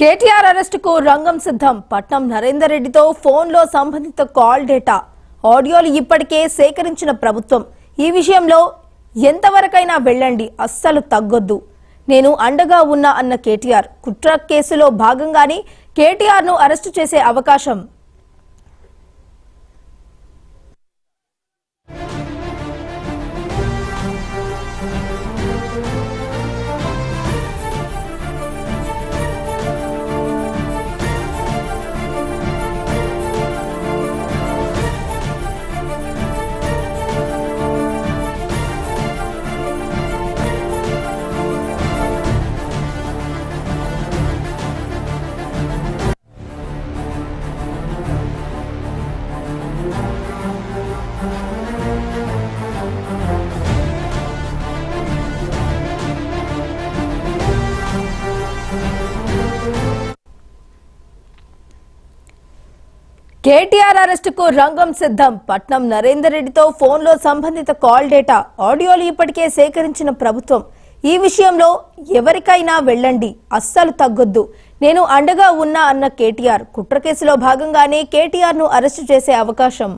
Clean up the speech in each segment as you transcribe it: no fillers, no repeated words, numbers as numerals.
కేటీఆర్ అరెస్టుకు రంగం సిద్ధం. పట్నం నరేందర్ రెడ్డితో ఫోన్లో సంబంధిత కాల్ డేటా, ఆడియోలు ఇప్పటికే సేకరించిన ప్రభుత్వం. ఈ విషయంలో ఎంతవరకైనా వెళ్ళండి, అస్సలు తగ్గొద్దు, నేను అండగా ఉన్నా అన్న కేటీఆర్. కుట్ర కేసులో భాగంగానే కేటీఆర్ను అరెస్టు చేసే అవకాశం. కేటీఆర్ అరెస్టుకు రంగం సిద్ధం. పట్నం నరేందర్ రెడ్డితో ఫోన్లో సంబంధిత కాల్ డేటా, ఆడియోలు ఇప్పటికే సేకరించిన ప్రభుత్వం. ఈ విషయంలో ఎవరికైనా వెళ్ళండి, అస్సలు తగ్గొద్దు, నేను అండగా ఉన్నా అన్న కేటీఆర్. కుట్ర కేసులో భాగంగానే కేటీఆర్ను అరెస్టు చేసే అవకాశం.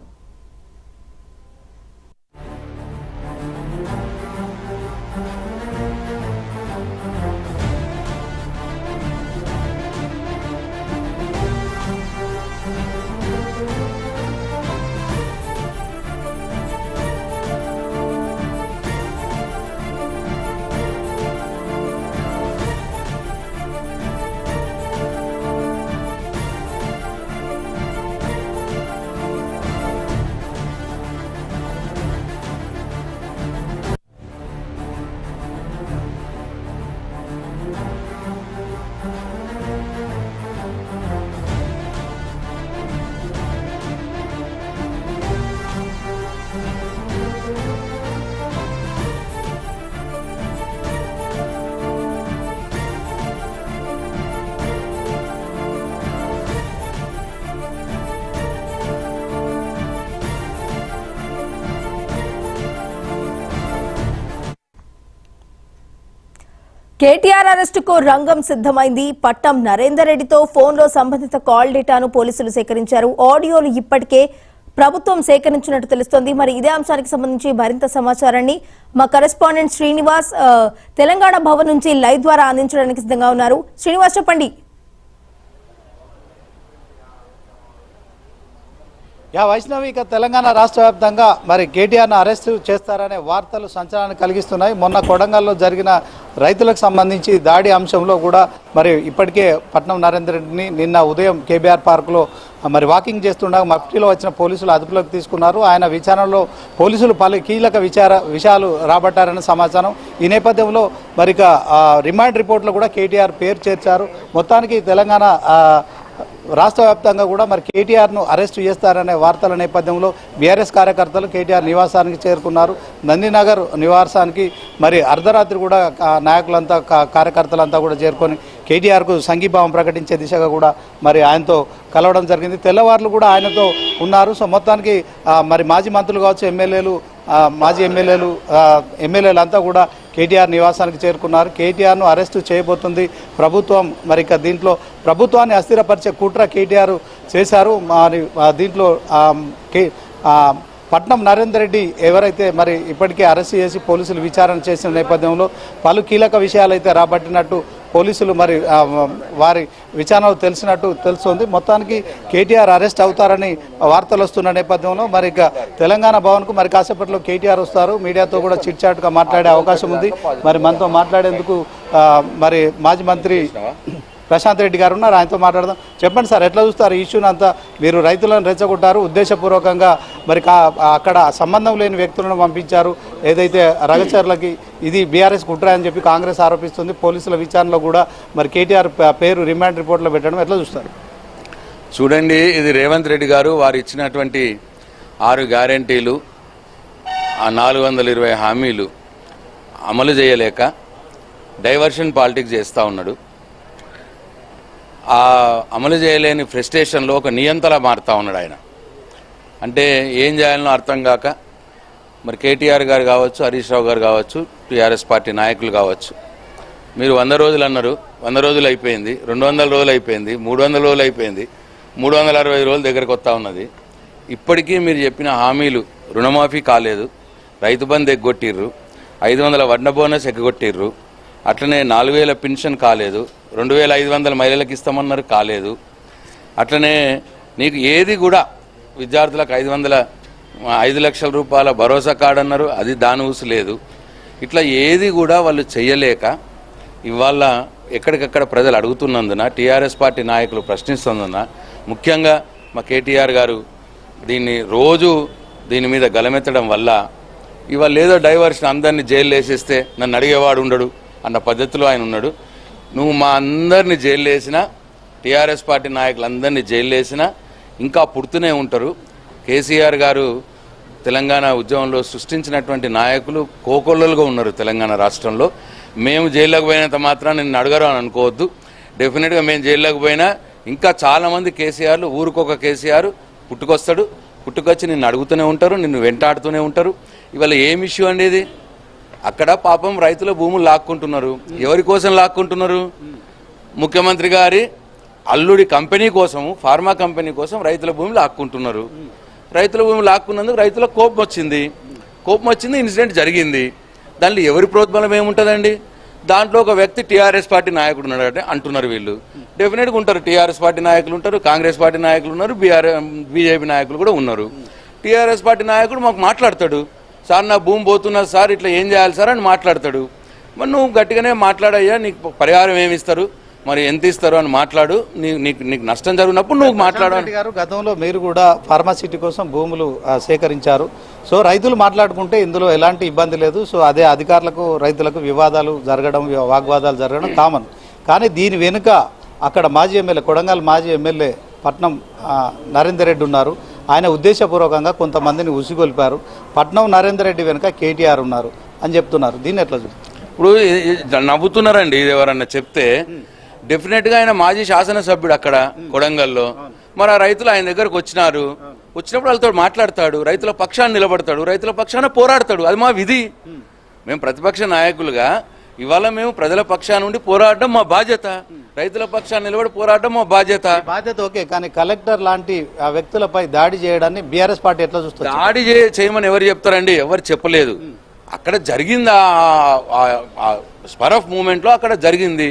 కేటీఆర్ అరెస్టుకు రంగం సిద్ధమైంది. పట్నం నరేందర్ రెడ్డితో ఫోన్లో సంబంధిత కాల్ డేటాను పోలీసులు సేకరించారు. ఆడియోలు ఇప్పటికే ప్రభుత్వం సేకరించినట్టు తెలుస్తోంది. మరి ఇదే అంశానికి సంబంధించి మరింత సమాచారాన్ని మా కరెస్పాండెంట్ శ్రీనివాస్ తెలంగాణ భవన్ నుంచి లైవ్ ద్వారా అందించడానికి సిద్ధంగా ఉన్నారు. శ్రీనివాస్, చెప్పండి. వైష్ణవి, ఇక తెలంగాణ రాష్ట్ర వ్యాప్తంగా మరి కేటీఆర్ను అరెస్టు చేస్తారనే వార్తలు సంచలనాన్ని కలిగిస్తున్నాయి. మొన్న కొడంగల్లో జరిగిన రైతులకు సంబంధించి దాడి అంశంలో కూడా మరి ఇప్పటికే పట్నం నరేందర్ రెడ్డిని నిన్న ఉదయం కేబీఆర్ పార్కులో మరి వాకింగ్ చేస్తుండగా మఫ్టీలో వచ్చిన పోలీసులు అదుపులోకి తీసుకున్నారు. ఆయన విచారణలో పోలీసులు పలు కీలక విషయాలు రాబట్టారనే సమాచారం. ఈ నేపథ్యంలో మరి ఇక రిమాండ్ రిపోర్ట్లో కూడా కేటీఆర్ పేరు చేర్చారు. మొత్తానికి తెలంగాణ రాష్ట్ర వ్యాప్తంగా కూడా మరి కేటీఆర్ను అరెస్టు చేస్తారనే వార్తల నేపథ్యంలో బీఆర్ఎస్ కార్యకర్తలు కేటీఆర్ నివాసానికి చేరుకున్నారు. నందినగర్ నివాసానికి మరి అర్ధరాత్రి కూడా నాయకులంతా కార్యకర్తలంతా కూడా చేరుకొని కేటీఆర్కు సంఘీభావం ప్రకటించే దిశగా కూడా మరి ఆయనతో కలవడం జరిగింది. తెల్లవారులు కూడా ఆయనతో ఉన్నారు. సో మొత్తానికి మరి మాజీ మంత్రులు కావచ్చు, మాజీ ఎమ్మెల్యేలు అంతా కూడా కేటీఆర్ నివాసానికి చేరుకున్నారు. కేటీఆర్ను అరెస్టు చేయబోతుంది ప్రభుత్వం. మరి ఇక దీంట్లో ప్రభుత్వాన్ని అస్థిరపరిచే కుట్ర కేటీఆర్ చేశారు. మరి దీంట్లో పట్నం నరేందర్ రెడ్డి ఎవరైతే మరి ఇప్పటికే అరెస్ట్ చేసి పోలీసులు విచారణ చేసిన నేపథ్యంలో పలు కీలక విషయాలు అయితే రాబట్టినట్టు పోలీసులు మరి వారి విచారణలో తెలిసినట్టు తెలుస్తోంది. మొత్తానికి కేటీఆర్ అరెస్ట్ అవుతారని వార్తలు వస్తున్న నేపథ్యంలో మరి ఇక తెలంగాణ భవన్కు మరి కాసేపట్లో కేటీఆర్ వస్తారు. మీడియాతో కూడా చిట్ చాట్గా మాట్లాడే అవకాశం ఉంది. మరి మనతో మాట్లాడేందుకు మరి మాజీ మంత్రి ప్రశాంత్ రెడ్డి గారు ఉన్నారు. ఆయనతో మాట్లాడదాం. చెప్పండి సార్, ఎట్లా చూస్తారు ఈ ఇష్యూని అంతా? మీరు రైతులను రెచ్చగొట్టారు, ఉద్దేశపూర్వకంగా మరి అక్కడ సంబంధం లేని వ్యక్తులను పంపించారు, ఏదైతే రగచర్లకి. ఇది బీఆర్ఎస్ కుట్ర అని చెప్పి కాంగ్రెస్ ఆరోపిస్తుంది. పోలీసుల విచారణలో కూడా మరి కేటీఆర్ పేరు రిమాండ్ రిపోర్ట్లో పెట్టడం ఎట్లా చూస్తారు? చూడండి, ఇది రేవంత్ రెడ్డి గారు వారు ఇచ్చినటువంటి 6 గ్యారెంటీలు, 420 హామీలు అమలు చేయలేక డైవర్షన్ పాలిటిక్స్ చేస్తూ ఉన్నాడు. ఆ అమలు చేయలేని ఫ్రస్ట్రేషన్లో ఒక నియంతలా మారుతూ ఉన్నాడు ఆయన. అంటే ఏం చేయాలనో అర్థం కాక మరి కేటీఆర్ గారు కావచ్చు, హరీష్ రావు గారు కావచ్చు, టీఆర్ఎస్ పార్టీ నాయకులు కావచ్చు, మీరు 100 రోజులు అన్నారు, 100 రోజులు అయిపోయింది, 200 రోజులు అయిపోయింది, 300 రోజులు అయిపోయింది, 360 రోజుల దగ్గరకు వస్తూ ఉన్నది. ఇప్పటికీ మీరు చెప్పిన హామీలు రుణమాఫీ కాలేదు, రైతు బంధు ఎగ్గొట్టిర్రు, 500 వడ్ల బోనస్ ఎగ్గొట్టిర్రు, అట్లనే 4000 పెన్షన్ కాలేదు, 2500 మహిళలకు ఇస్తామన్నారు కాలేదు. అట్లనే నీకు ఏది కూడా విద్యార్థులకు 5 లక్షల రూపాయల భరోసా కార్డు అన్నారు, అది దాని ఊసు లేదు. ఇట్లా ఏది కూడా వాళ్ళు చెయ్యలేక ఇవాళ ఎక్కడికక్కడ ప్రజలు అడుగుతున్నందున, టీఆర్ఎస్ పార్టీ నాయకులు ప్రశ్నిస్తున్నందున, ముఖ్యంగా మా కేటీఆర్ గారు దీని మీద గలమెత్తడం వల్ల ఇవాళ ఏదో డైవర్షన్ అందరినీ జైలు వేసేస్తే నన్ను అడిగేవాడు ఉండడు అన్న పద్ధతిలో ఆయన ఉన్నాడు. నువ్వు మా అందరినీ జైలు వేసినా, టీఆర్ఎస్ పార్టీ నాయకులందరినీ జైలు వేసినా ఇంకా పుడుతూనే ఉంటారు. కేసీఆర్ గారు తెలంగాణ ఉద్యమంలో సృష్టించినటువంటి నాయకులు కోకొల్లలుగా ఉన్నారు తెలంగాణ రాష్ట్రంలో. మేము జైల్లోకి పోయినంత మాత్రం నిన్ను అడగరు అని అనుకోవద్దు. డెఫినెట్గా మేము జైల్లోకి పోయినా ఇంకా చాలామంది కేసీఆర్లు, ఊరికొక కేసీఆర్ పుట్టుకొచ్చి నిన్ను అడుగుతూనే ఉంటారు, నిన్ను వెంటాడుతూనే ఉంటారు. ఇవాళ ఏం ఇష్యూ అనేది? అక్కడ పాపం రైతుల భూములు లాక్కుంటున్నారు. ఎవరి కోసం లాక్కుంటున్నారు? ముఖ్యమంత్రి గారి అల్లుడి కంపెనీ కోసము, ఫార్మా కంపెనీ కోసం రైతుల భూములు లాక్కుంటున్నారు. రైతుల భూములు లాక్కున్నందుకు రైతులకు కోపం వచ్చింది, ఇన్సిడెంట్ జరిగింది. దాంట్లో ఎవరి ప్రోద్బలం ఏముంటుందండి? దాంట్లో ఒక వ్యక్తి టీఆర్ఎస్ పార్టీ నాయకుడు ఉన్నాడు అంటున్నారు వీళ్ళు. డెఫినెట్గా ఉంటారు, టీఆర్ఎస్ పార్టీ నాయకులు ఉంటారు, కాంగ్రెస్ పార్టీ నాయకులు ఉన్నారు, బీజేపీ నాయకులు కూడా ఉన్నారు. టీఆర్ఎస్ పార్టీ నాయకుడు మాకు మాట్లాడతాడు, సార్ నా భూమి పోతున్నది సార్, ఇట్లా ఏం చేయాలి సార్ అని మాట్లాడతాడు. మరి నువ్వు గట్టిగానే మాట్లాడయ్యా, నీకు పరిహారం ఏమి ఇస్తారు, మరి ఎంత ఇస్తారు అని మాట్లాడు, నీకు నష్టం జరిగినప్పుడు నువ్వు మాట్లాడాలి. గారు గతంలో మీరు కూడా ఫార్మాసిటీ కోసం భూములు సేకరించారు. సో రైతులు మాట్లాడుకుంటే ఇందులో ఎలాంటి ఇబ్బంది లేదు. సో అదే అధికారులకు రైతులకు వివాదాలు జరగడం, వాగ్వాదాలు జరగడం కామన్. కానీ దీని వెనుక అక్కడ మాజీ ఎమ్మెల్యే, కొడంగల్ మాజీ ఎమ్మెల్యే పట్నం నరేందర్ రెడ్డి ఉన్నారు. ఆయన ఉద్దేశపూర్వకంగా కొంతమందిని ఉసిగొల్పారు. పట్నం నరేందర్ రెడ్డి వెనుక కేటీఆర్ ఉన్నారు అని చెప్తున్నారు. దీన్ని ఎట్లా చూస్తారు? ఇప్పుడు నవ్వుతున్నారండి ఇది ఎవరన్నా చెప్తే. డెఫినెట్గా ఆయన మాజీ శాసనసభ్యుడు అక్కడ కొడంగల్లో. మరి ఆ రైతులు ఆయన దగ్గరకు వచ్చినప్పుడు వాళ్ళతో మాట్లాడతాడు, రైతుల పక్షాన్ని నిలబడతాడు, రైతుల పక్షాన పోరాడతాడు. అది మా విధి. మేము ప్రతిపక్ష నాయకులుగా ఇవాళ మేము ప్రజల పక్షాన నుండి పోరాడడం మా బాధ్యత, రైతుల పక్షాన్ని నిలబడి పోరాడడం మా బాధ్యత. ఓకే, కానీ కలెక్టర్ లాంటి ఆ వ్యక్తులపై దాడి చేయడాన్ని బీఆర్ఎస్ పార్టీ ఎట్లా చూస్తుంది? దాడి చేయమని ఎవరు చెప్తారండి? ఎవరు చెప్పలేదు. అక్కడ జరిగింది, స్పర్ ఆఫ్ మూమెంట్లో అక్కడ జరిగింది.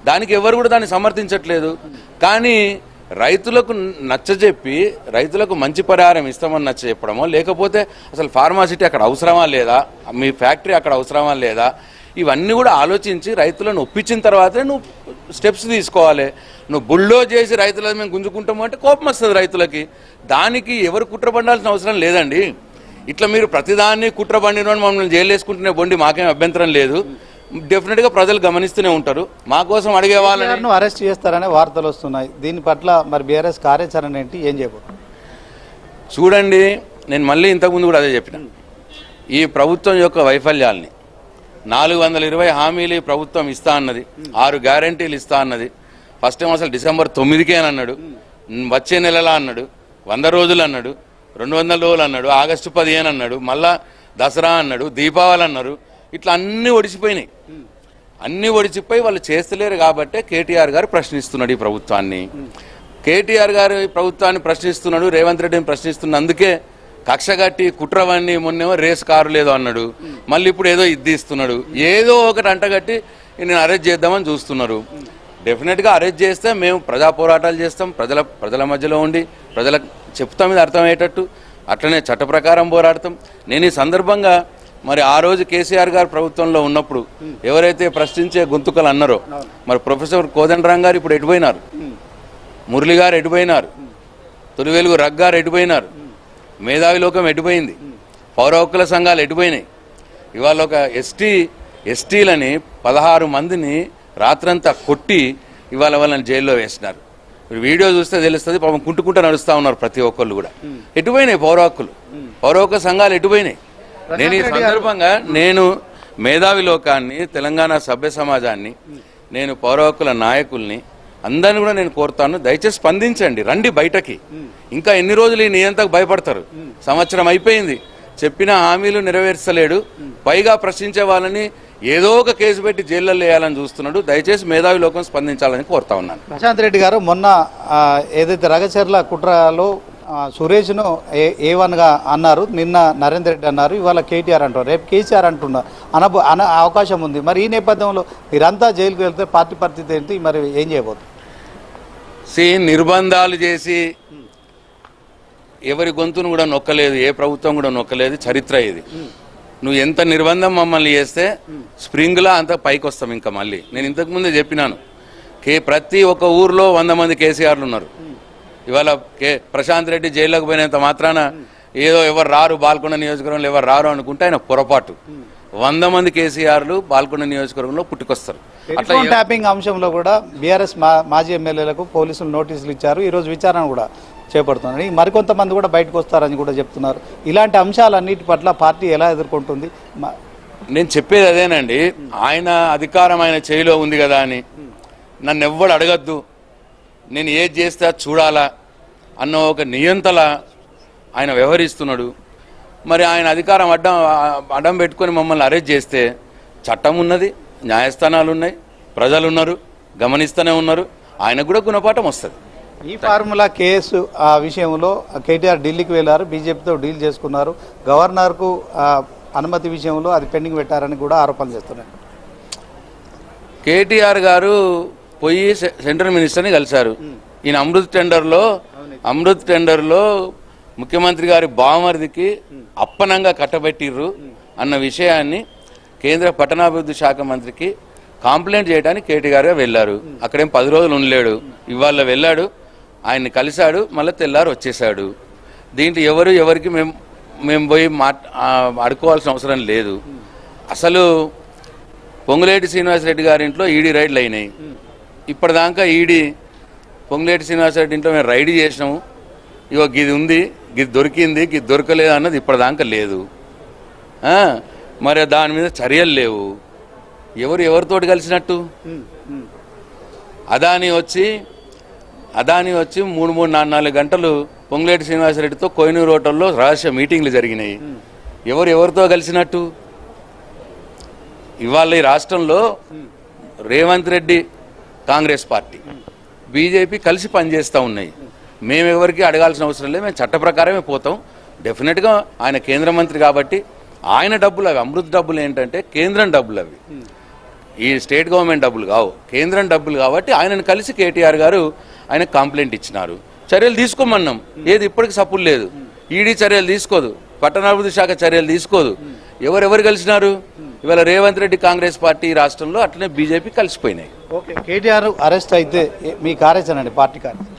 దానికి ఎవరు కూడా దాన్ని సమర్థించట్లేదు. కానీ రైతులకు నచ్చజెప్పి రైతులకు మంచి పరిహారం ఇస్తామని నచ్చజెప్పడమో, లేకపోతే అసలు ఫార్మాసిటీ అక్కడ అవసరమా లేదా, మీ ఫ్యాక్టరీ అక్కడ అవసరమా లేదా, ఇవన్నీ కూడా ఆలోచించి రైతులను ఒప్పించిన తర్వాతే నువ్వు స్టెప్స్ తీసుకోవాలి. నువ్వు బుల్లో చేసి రైతులను మేము గుంజుకుంటాము అంటే కోపం వస్తుంది రైతులకి. దానికి ఎవరు కుట్రబండాల్సిన అవసరం లేదండి. ఇట్లా మీరు ప్రతిదాన్ని కుట్రబండిన మమ్మల్ని జైలు వేసుకుంటూనే బొండి మాకేం అభ్యంతరం లేదు. డెఫినెట్గా ప్రజలు గమనిస్తూనే ఉంటారు. మా కోసం అడిగే వాళ్ళని అరెస్ట్ చేస్తారనే వార్తలు వస్తున్నాయి. దీని పట్ల మరి బీఆర్ఎస్ కార్యాచరణ ఏంటి, ఏం చేయబోతున్నారు? చూడండి, నేను మళ్ళీ ఇంతకుముందు కూడా అదే చెప్పిన. ఈ ప్రభుత్వం యొక్క వైఫల్యాల్ని, 420 హామీలు ఈ ప్రభుత్వం ఇస్తా అన్నది, 6 గ్యారంటీలు ఇస్తా అన్నది. ఫస్ట్ టైం అసలు డిసెంబర్ 9కే అని అన్నాడు, వచ్చే నెలలా అన్నాడు, 100 రోజులు అన్నాడు, 200 రోజులు అన్నాడు, ఆగస్టు 15 అన్నాడు, మళ్ళా దసరా అన్నాడు, దీపావళి అన్నారు. ఇట్లా అన్నీ ఒడిచిపోయినాయి. అన్నీ ఒడిచిపోయి వాళ్ళు చేస్తలేరు కాబట్టే కేటీఆర్ గారు ప్రశ్నిస్తున్నాడు ఈ ప్రభుత్వాన్ని. కేటీఆర్ గారు ఈ ప్రభుత్వాన్ని ప్రశ్నిస్తున్నాడు, రేవంత్ రెడ్డిని ప్రశ్నిస్తున్నందుకే కక్షగట్టి కుట్రవన్నీ మొన్నేమో రేసు కారు లేదో అన్నాడు, మళ్ళీ ఇప్పుడు ఏదో ఇస్తున్నాడు. ఏదో ఒకటి అంటగట్టి నేను అరెస్ట్ చేద్దామని చూస్తున్నారు. డెఫినెట్గా అరెస్ట్ చేస్తే మేము ప్రజా పోరాటాలు చేస్తాం, ప్రజల మధ్యలో ఉండి ప్రజలకు చెప్తాం, ఇది అర్థమయ్యేటట్టు. అట్లనే చట్ట ప్రకారం పోరాడతాం. నేను ఈ సందర్భంగా మరి ఆ రోజు కేసీఆర్ గారు ప్రభుత్వంలో ఉన్నప్పుడు ఎవరైతే ప్రశ్నించే గొంతుకలు అన్నారో, మరి ప్రొఫెసర్ కోదండరాం గారు ఇప్పుడు ఎటుపోయినారు, మురళి గారు ఎటుపోయినారు, తొలివెలుగు రగ్ గారు ఎటుపోయినారు, మేధావి లోకం ఎటుపోయింది, పౌర హక్కుల సంఘాలు ఎటుపోయినాయి. ఇవాళ ఒక ఎస్టీలని 16 మందిని రాత్రంతా కొట్టి ఇవాళ వాళ్ళని జైల్లో వేసినారు. వీడియో చూస్తే తెలుస్తుంది. పాపం కుంటుకుంటూ నడుస్తూ ఉన్నారు ప్రతి ఒక్కళ్ళు కూడా. ఎటుపోయినాయి పౌర హక్కుల సంఘాలు ఎటుపోయినాయి? నేను ఈ సందర్భంగా నేను మేధావి లోకాన్ని, తెలంగాణ సభ్య సమాజాన్ని, నేను పౌర హక్కుల నాయకుల్ని అందరిని కూడా నేను కోరుతాను, దయచేసి స్పందించండి, రండి బయటకి. ఇంకా ఎన్ని రోజులు ఈ నియంతకు భయపడతారు? సంవత్సరం అయిపోయింది, చెప్పిన హామీలు నెరవేర్చలేడు. పైగా ప్రశ్నించే వాళ్ళని ఏదో ఒక కేసు పెట్టి జైల్లో వేయాలని చూస్తున్నాడు. దయచేసి మేధావి లోకం స్పందించాలని కోరుతా ఉన్నాను. ప్రశాంత్ రెడ్డి గారు మొన్న ఏదైతే రగచర్ల కుట్రలో సురేష్ను A1గా అన్నారు, నిన్న నరేందర్ రెడ్డి అన్నారు, ఇవాళ కేటీఆర్ అంటారు, రేపు కేసీఆర్ అంటున్నారు అవకాశం ఉంది. మరి ఈ నేపథ్యంలో మీరంతా జైలుకు వెళ్తే పార్టీ పరిస్థితి ఏంటి, మరి ఏం చేయబోతుంది? నిర్బంధాలు చేసి ఎవరి గొంతును కూడా నొక్కలేదు, ఏ ప్రభుత్వం కూడా నొక్కలేదు, చరిత్ర ఇది. నువ్వు ఎంత నిర్బంధం మమ్మల్ని చేస్తే స్ప్రింగ్లా అంత పైకి వస్తాం. ఇంకా మళ్ళీ నేను ఇంతకుముందే చెప్పినాను, ప్రతి ఒక్క ఊర్లో 100 మంది కేసీఆర్లు ఉన్నారు. ఇవాళ ప్రశాంత్ రెడ్డి జైల్లోకి పోయినంత మాత్రాన ఏదో ఎవరు రారు బాల్కొండ నియోజకవర్గంలో ఎవరు రారు అనుకుంటే ఆయన పొరపాటు. 100 మంది కేసీఆర్లు బాల్కొండ నియోజకవర్గంలో పుట్టుకొస్తారు. అట్లా ట్యాపింగ్ అంశంలో కూడా బీఆర్ఎస్ మాజీ ఎమ్మెల్యేలకు పోలీసులు నోటీసులు ఇచ్చారు, ఈరోజు విచారణ కూడా చేపడుతున్నారు. మరికొంతమంది కూడా బయటకు వస్తారని కూడా చెప్తున్నారు. ఇలాంటి అంశాలన్నిటి పట్ల పార్టీ ఎలా ఎదుర్కొంటుంది? నేను చెప్పేది అదేనండి, ఆయన అధికారం ఆయన చేయిలో ఉంది కదా అని నన్ను ఎవ్వడు అడగద్దు, నేను ఏది చేస్తే చూడాలా అన్న ఒక నియంతల ఆయన వ్యవహరిస్తున్నాడు. మరి ఆయన అధికారం అడ్డం పెట్టుకొని మమ్మల్ని అరెస్ట్ చేస్తే చట్టం ఉన్నది, న్యాయస్థానాలు ఉన్నాయి, ప్రజలు ఉన్నారు, గమనిస్తూనే ఉన్నారు, ఆయనకు కూడా గుణపాఠం వస్తుంది. ఈ ఫార్ములా కేసు ఆ విషయంలో కేటీఆర్ ఢిల్లీకి వెళ్ళారు, బీజేపీతో డీల్ చేసుకున్నారు, గవర్నర్కు అనుమతి విషయంలో అది పెండింగ్ పెట్టారని కూడా ఆరోపణలు చేస్తున్నారు. కేటీఆర్ గారు పోయి సెంట్రల్ మినిస్టర్ని కలిశారు. ఈయన అమృత్ టెండర్లో ముఖ్యమంత్రి గారి బావమరిదికి అప్పనంగా కట్టబెట్టిర్రు అన్న విషయాన్ని కేంద్ర పట్టణాభివృద్ధి శాఖ మంత్రికి కంప్లైంట్ చేయడానికి కేటీఆర్ గారు వెళ్ళారు. అక్కడేం 10 రోజులు ఉండలేడు, ఇవాళ వెళ్ళాడు, ఆయన్ని కలిశాడు, మళ్ళీ తెల్లారు వచ్చేసాడు. దీంట్లో ఎవరికి మేము పోయి అడుకోవాల్సిన అవసరం లేదు. అసలు పొంగులేటి శ్రీనివాసరెడ్డి గారి ఇంట్లో ఈడీ రైడ్లు అయినాయి. ఇప్పటిదాకా ఈడీ పొంగులేటి శ్రీనివాసరెడ్డి ఇంట్లో మేము రైడ్ చేసినాము, ఇగో గిది ఉంది, గిది దొరికింది, గిది దొరకలేదు అన్నది ఇప్పటిదాకా లేదు. మరి దాని మీద చర్యలు లేవు. ఎవరితోటి కలిసినట్టు? అదాని వచ్చి 3-4 గంటలు పొంగులేటి శ్రీనివాసరెడ్డితో కోహినూరు హోటల్లో రహస్య మీటింగ్లు జరిగినాయి. ఎవరితో కలిసినట్టు? ఇవాళ ఈ రాష్ట్రంలో రేవంత్ రెడ్డి కాంగ్రెస్ పార్టీ బీజేపీ కలిసి పనిచేస్తూ ఉన్నాయి. మేము ఎవరికి అడగాల్సిన అవసరం లేదు, మేము చట్ట ప్రకారమే పోతాం. డెఫినెట్గా ఆయన కేంద్ర మంత్రి కాబట్టి ఆయన డబ్బులు అవి, అమృత్ డబ్బులు ఏంటంటే కేంద్రం డబ్బులు అవి, ఈ స్టేట్ గవర్నమెంట్ డబ్బులు కావు, కేంద్రం డబ్బులు కాబట్టి ఆయనను కలిసి కేటీఆర్ గారు ఆయన కంప్లైంట్ ఇచ్చినారు. చర్యలు తీసుకోమన్నాం, ఏది ఇప్పటికి సపోర్ట్ లేదు. ఈడీ చర్యలు తీసుకోదు, పట్టణాభివృద్ధి శాఖ చర్యలు తీసుకోదు. ఎవరెవరు కలిసినారు? ఇవాళ రేవంత్ రెడ్డి కాంగ్రెస్ పార్టీ రాష్ట్రంలో, అట్లనే బీజేపీ కలిసిపోయినాయి. ఓకే, కేటీఆర్ అరెస్ట్ అయితే మీ కార్యాచరణ, పార్టీ కార్యాచరణ?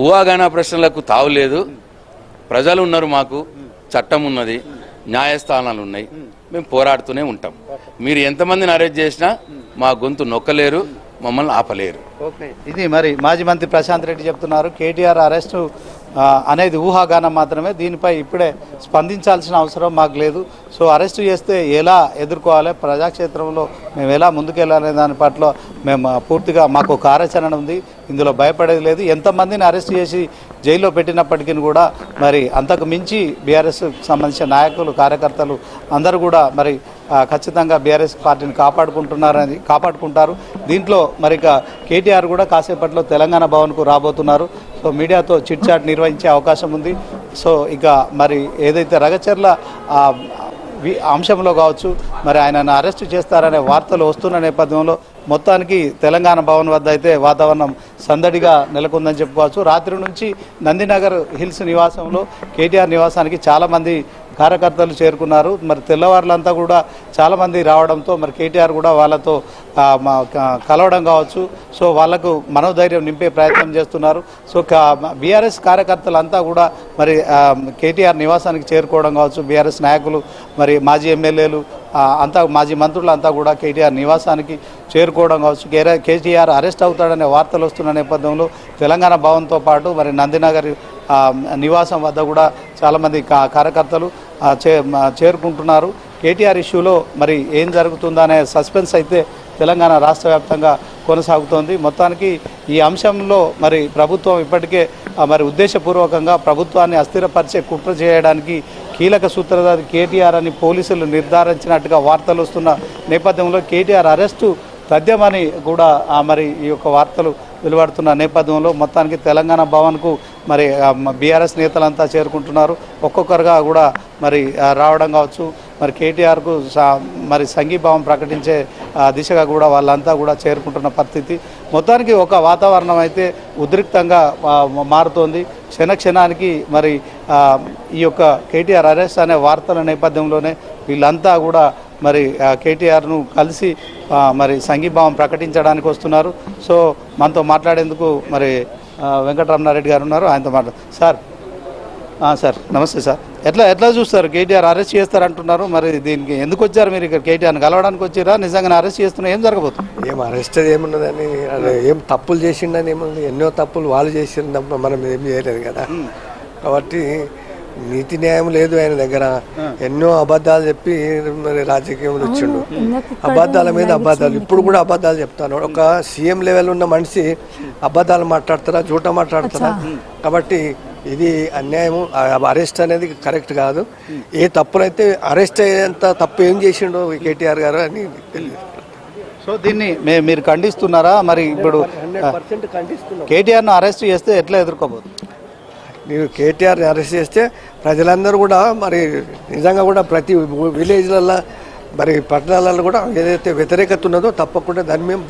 ఊహాగానా ప్రశ్నలకు తావులేదు. ప్రజలు ఉన్నారు, మాకు చట్టం ఉన్నది, న్యాయస్థానాలు ఉన్నాయి, మేము పోరాడుతూనే ఉంటాం. మీరు ఎంతమందిని అరెస్ట్ చేసినా మా గొంతు నొక్కలేరు, మమ్మల్ని ఆపలేరు. ఓకే, ఇది మరి మాజీ మంత్రి ప్రశాంత్ రెడ్డి చెప్తున్నారు. కేటీఆర్ అరెస్టు అనేది ఊహాగానం మాత్రమే, దీనిపై ఇప్పుడే స్పందించాల్సిన అవసరం మాకు లేదు. సో అరెస్టు చేస్తే ఎలా ఎదుర్కోవాలి, ప్రజాక్షేత్రంలో మేము ఎలా ముందుకెళ్ళాలనే దాని పట్ల మేము పూర్తిగా మాకు కార్యాచరణ ఉంది, ఇందులో భయపడేది లేదు. ఎంతమందిని అరెస్ట్ చేసి జైల్లో పెట్టినప్పటికీ కూడా మరి అంతకు మించి బీఆర్ఎస్ సంబంధించిన నాయకులు, కార్యకర్తలు అందరూ కూడా మరి ఖచ్చితంగా బీఆర్ఎస్ పార్టీని కాపాడుకుంటారు. దీంట్లో మరి కేటీఆర్ కూడా కాసేపట్లో తెలంగాణ భవన్కు రాబోతున్నారు. సో మీడియాతో చిట్ చాట్ నిర్వహించే అవకాశం ఉంది. సో ఇక మరి ఏదైతే రగచర్ల అంశంలో కావచ్చు, మరి ఆయనను అరెస్టు చేస్తారనే వార్తలు వస్తున్న నేపథ్యంలో మొత్తానికి తెలంగాణ భవన్ వద్ద అయితే వాతావరణం సందడిగా నెలకొందని చెప్పుకోవచ్చు. రాత్రి నుంచి నందినగర్ హిల్స్ నివాసంలో కేటీఆర్ నివాసానికి చాలామంది కార్యకర్తలు చేరుకున్నారు. మరి తెల్లవారులంతా కూడా చాలామంది రావడంతో మరి కేటీఆర్ కూడా వాళ్ళతో కలవడం కావచ్చు, సో వాళ్లకు మనోధైర్యం నింపే ప్రయత్నం చేస్తున్నారు. సో బీఆర్ఎస్ కార్యకర్తలంతా కూడా మరి కేటీఆర్ నివాసానికి చేరుకోవడం కావచ్చు, బీఆర్ఎస్ నాయకులు మరి మాజీ ఎమ్మెల్యేలు అంతా, మాజీ మంత్రులు అంతా కూడా కేటీఆర్ నివాసానికి చేరుకోవడం కావచ్చు. కేటీఆర్ అరెస్ట్ అవుతాడనే వార్తలు వస్తున్న నేపథ్యంలో తెలంగాణ భవన్తో పాటు మరి నందినగర్ నివాసం వద్ద కూడా చాలామంది కార్యకర్తలు చేరుకుంటున్నారు. కేటీఆర్ ఇష్యూలో మరి ఏం జరుగుతుందనే సస్పెన్స్ అయితే తెలంగాణ రాష్ట్ర వ్యాప్తంగా కొనసాగుతోంది. మొత్తానికి ఈ అంశంలో మరి ప్రభుత్వం ఇప్పటికే మరి ఉద్దేశపూర్వకంగా ప్రభుత్వాన్ని అస్థిరపరిచే కుట్ర చేయడానికి కీలక సూత్రధారి కేటీఆర్ అని పోలీసులు నిర్ధారించినట్టుగా వార్తలు వస్తున్న నేపథ్యంలో కేటీఆర్ అరెస్టు తథ్యమని కూడా మరి ఈ యొక్క వార్తలు వెలువడుతున్న నేపథ్యంలో మొత్తానికి తెలంగాణ భవన్కు మరి బీఆర్ఎస్ నేతలంతా చేరుకుంటున్నారు. ఒక్కొక్కరుగా కూడా మరి రావడం కావచ్చు, మరి కేటీఆర్కు మరి సంఘీభావం ప్రకటించే దిశగా కూడా వాళ్ళంతా కూడా చేరుకుంటున్న పరిస్థితి. మొత్తానికి ఒక వాతావరణం అయితే ఉద్రిక్తంగా మారుతోంది. క్షణానికి మరి ఈ యొక్క కేటీఆర్ అరెస్ట్ అనే వార్తల నేపథ్యంలోనే వీళ్ళంతా కూడా మరి కేటీఆర్ను కలిసి మరి సంఘీభావం ప్రకటించడానికి వస్తున్నారు. సో మనతో మాట్లాడేందుకు మరి వెంకటరమణారెడ్డి గారు ఉన్నారు, ఆయనతో సార్ నమస్తే సార్. ఎట్లా చూస్తారు? కేటీఆర్ అరెస్ట్ చేస్తారంటున్నారు, మరి దీనికి ఎందుకు వచ్చారు మీరు? ఇక్కడ కేటీఆర్ని కలవడానికి వచ్చారా? నిజంగా అరెస్ట్ చేస్తున్నా ఏం జరగబోతుంది? ఏం అరెస్ట్ ఏమున్నదని, ఏం తప్పులు చేసిండని ఏముంది? ఎన్నో తప్పులు వాళ్ళు చేసిండప్పుడు మనం ఏం చేయలేదు కదా. కాబట్టి నీతి న్యాయం లేదు ఆయన దగ్గర. ఎన్నో అబద్ధాలు చెప్పి మరి రాజకీయంలో వచ్చిండు. అబద్ధాల మీద అబద్ధాలు, ఇప్పుడు కూడా అబద్ధాలు చెప్తాను. ఒక సీఎం లెవెల్ ఉన్న మనిషి అబద్ధాలు మాట్లాడతారా, జూట మాట్లాడతారా? కాబట్టి ఇది అన్యాయం. అరెస్ట్ అనేది కరెక్ట్ కాదు. ఏ తప్పునైతే అరెస్ట్ అయ్యేంత తప్పు ఏం చేసిండో కేటీఆర్ గారు అని తెలియదు. సో దీన్ని మీరు ఖండిస్తున్నారా? మరి ఇప్పుడు 100% ఖండిస్తున్నాం. కేటీఆర్ను అరెస్ట్ చేస్తే ఎట్లా ఎదుర్కోబోతుంది? మీరు కేటీఆర్ని అరెస్ట్ చేస్తే ప్రజలందరూ కూడా మరి నిజంగా కూడా ప్రతి విలేజ్లలో మరి పట్టణాలలో కూడా ఏదైతే వ్యతిరేకత ఉన్నదో తప్పకుండా దాన్ని మేము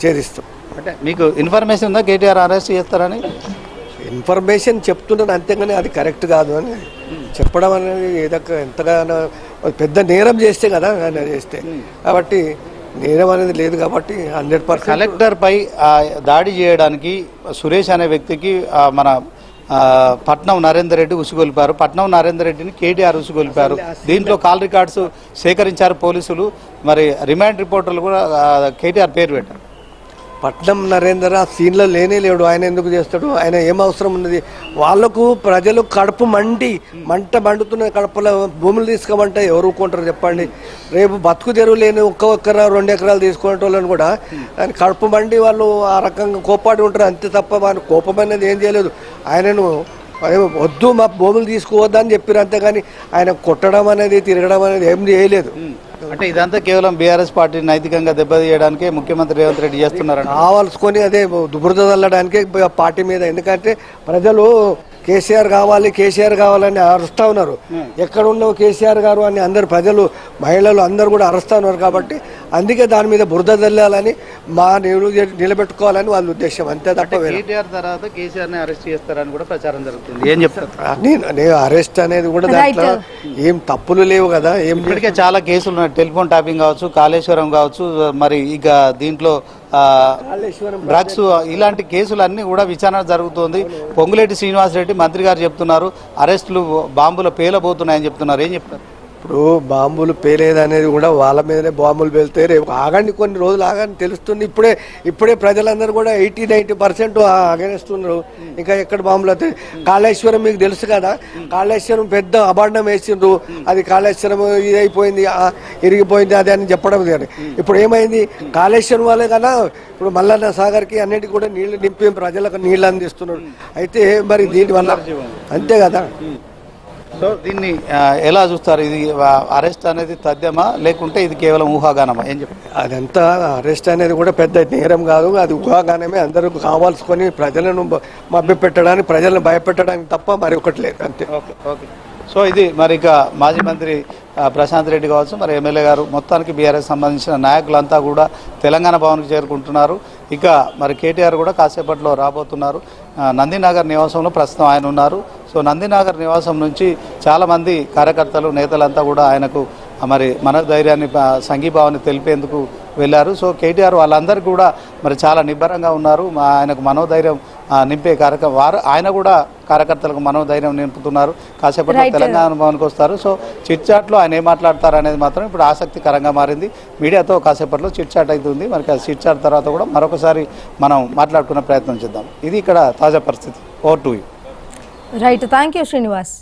ఛేదిస్తాం. అంటే మీకు ఇన్ఫర్మేషన్ ఉందా కేటీఆర్ అరెస్ట్ చేస్తారని? ఇన్ఫర్మేషన్ చెప్తున్నాను, అంతేగాని అది కరెక్ట్ కాదు అని చెప్పడం అనేది ఎంతగానో పెద్ద నేరం చేస్తే కదా ఆయన చేస్తే. కాబట్టి నేరం అనేది లేదు కాబట్టి 100%. కలెక్టర్పై దాడి చేయడానికి సురేష్ అనే వ్యక్తికి మన పట్నం నరేందర్ రెడ్డి ఉసుగొల్పారు. పట్నం నరేందర్ రెడ్డిని కేటీఆర్ ఉసుగొల్పారు. దీంట్లో కాల్ రికార్డ్స్ సేకరించారు పోలీసులు. మరి రిమాండ్ రిపోర్టర్లు కూడా కేటీఆర్ పేరు పెట్టారు. పట్నం నరేందర్ ఆ సీన్లో లేడు. ఆయన ఎందుకు చేస్తాడు? ఆయన ఏం అవసరం ఉన్నది? వాళ్లకు ప్రజలు కడుపు మంట మండుతున్న కడుపులో భూములు తీసుకోమంటే ఎవరు కొంటారు చెప్పండి? రేపు బతుకు తెరువు లేని ఒక్క 2 ఎకరాలు తీసుకునే వాళ్ళని కూడా ఆయన కడుపు మండి వాళ్ళు ఆ రకంగా కోపాడి ఉంటారు. అంతే తప్ప వారి కోపం అనేది ఏం చేయలేదు. ఆయనను వద్దు మా భూములు తీసుకోవద్దని చెప్పారు, అంతేగాని ఆయన కొట్టడం అనేది తిరగడం అనేది ఏం చేయలేదు. అంటే ఇదంతా కేవలం బీఆర్ఎస్ పార్టీ నైతికంగా దెబ్బతీయడానికే ముఖ్యమంత్రి రేవంత్ రెడ్డి చేస్తున్నారు. కావాల్సుకొని అదే దుబురద చల్లడానికే పార్టీ మీద. ఎందుకంటే ప్రజలు కేసీఆర్ కావాలని అరుస్తా ఉన్నారు. ఎక్కడ ఉన్నావు కేసీఆర్ గారు అని అందరు ప్రజలు, మహిళలు అందరూ కూడా అరుస్తా ఉన్నారు. కాబట్టి అందుకే దాని మీద బురద చల్లాలని నిలబెట్టుకోవాలని వాళ్ళ ఉద్దేశం, అంతే తప్ప. కేటీఆర్ తర్వాత కేసీఆర్ని అరెస్ట్ చేస్తారని కూడా ప్రచారం జరుగుతుంది. ఏం చెప్తారు? నేను అరెస్ట్ అనేది కూడా దాంట్లో ఏం తప్పులు లేవు కదా. ఇప్పటికే చాలా కేసులు ఉన్నాయి. టెలిఫోన్ ట్యాపింగ్ కావచ్చు, కాళేశ్వరం కావచ్చు, మరి ఇక దీంట్లో డ్రగ్స్, ఇలాంటి కేసులన్నీ కూడా విచారణ జరుగుతుంది. పొంగులేటి శ్రీనివాసరెడ్డి మంత్రి గారు చెప్తున్నారు అరెస్టులు బాంబులు పేలబోతున్నాయని చెప్తున్నారు. ఏం చెప్తారు? ఇప్పుడు బాంబులు పేలేదనేది కూడా వాళ్ళ మీదనే బాంబులు పేలితే రేపు ఆగండి, కొన్ని రోజులు ఆగని తెలుస్తుంది. ఇప్పుడే ప్రజలందరూ కూడా 80-90% ఆగేస్తున్నారు. ఇంకా ఎక్కడ బాంబులు అయితే కాళేశ్వరం మీకు తెలుసు కదా, కాళేశ్వరం పెద్ద అభాండం వేసిండ్రు. అది కాళేశ్వరం ఇదైపోయింది, ఇరిగిపోయింది అది అని చెప్పడం కానీ ఇప్పుడు ఏమైంది? కాళేశ్వరం వాళ్ళే కదా ఇప్పుడు మల్లన్న సాగర్కి అన్నిటికీ కూడా నీళ్లు నింపి ప్రజలకు నీళ్లు అందిస్తున్నారు. అయితే మరి దీనివల్ల అంతే కదా. సో దీన్ని ఎలా చూస్తారు? ఇది అరెస్ట్ అనేది తథ్యమా లేకుంటే ఇది కేవలం ఊహాగానమా? ఏం చెప్తారు? అదంతా అరెస్ట్ అనేది కూడా పెద్ద నేరం కాదు, అది ఊహాగానమే. అందరూ కావాల్సుకొని ప్రజలను మభ్యపెట్టడానికి, ప్రజలను భయపెట్టడానికి తప్ప మరి ఒకటి లేదు, అంతే. ఓకే. సో ఇది మరి ఇక మాజీ మంత్రి ప్రశాంత్ రెడ్డి కావచ్చు, మరి ఎమ్మెల్యే గారు, మొత్తానికి బీఆర్ఎస్ సంబంధించిన నాయకులంతా కూడా తెలంగాణ భవన్కి చేరుకుంటున్నారు. ఇక మరి కేటీఆర్ కూడా కాసేపట్లో రాబోతున్నారు. నందినగర్ నివాసంలో ప్రస్తుతం ఆయన ఉన్నారు. సో నందినగర్ నివాసం నుంచి చాలామంది కార్యకర్తలు, నేతలంతా కూడా ఆయనకు మరి మనోధైర్యాన్ని, సంఘీభావాన్ని తెలిపేందుకు వెళ్ళారు. సో కేటీఆర్ వాళ్ళందరూ కూడా మరి చాలా నిబ్బరంగా ఉన్నారు. ఆయనకు మనోధైర్యం నింపే కార్యక్రమం ఆయన కూడా కార్యకర్తలకు మనోధైర్యం నింపుతున్నారు. కాసేపట్లో తెలంగాణ భవన్కి వస్తారు. సో చిట్ చాట్లో ఆయన ఏం మాట్లాడతారు అనేది మాత్రం ఇప్పుడు ఆసక్తికరంగా మారింది. మీడియాతో కాసేపట్లో చిట్ చాట్ అవుతుంది. మరి చిట్ చాట్ తర్వాత కూడా మరొకసారి మనం మాట్లాడుకునే ప్రయత్నం చేద్దాం. ఇది ఇక్కడ తాజా పరిస్థితి. Over to you. Right, thank you Srinivas.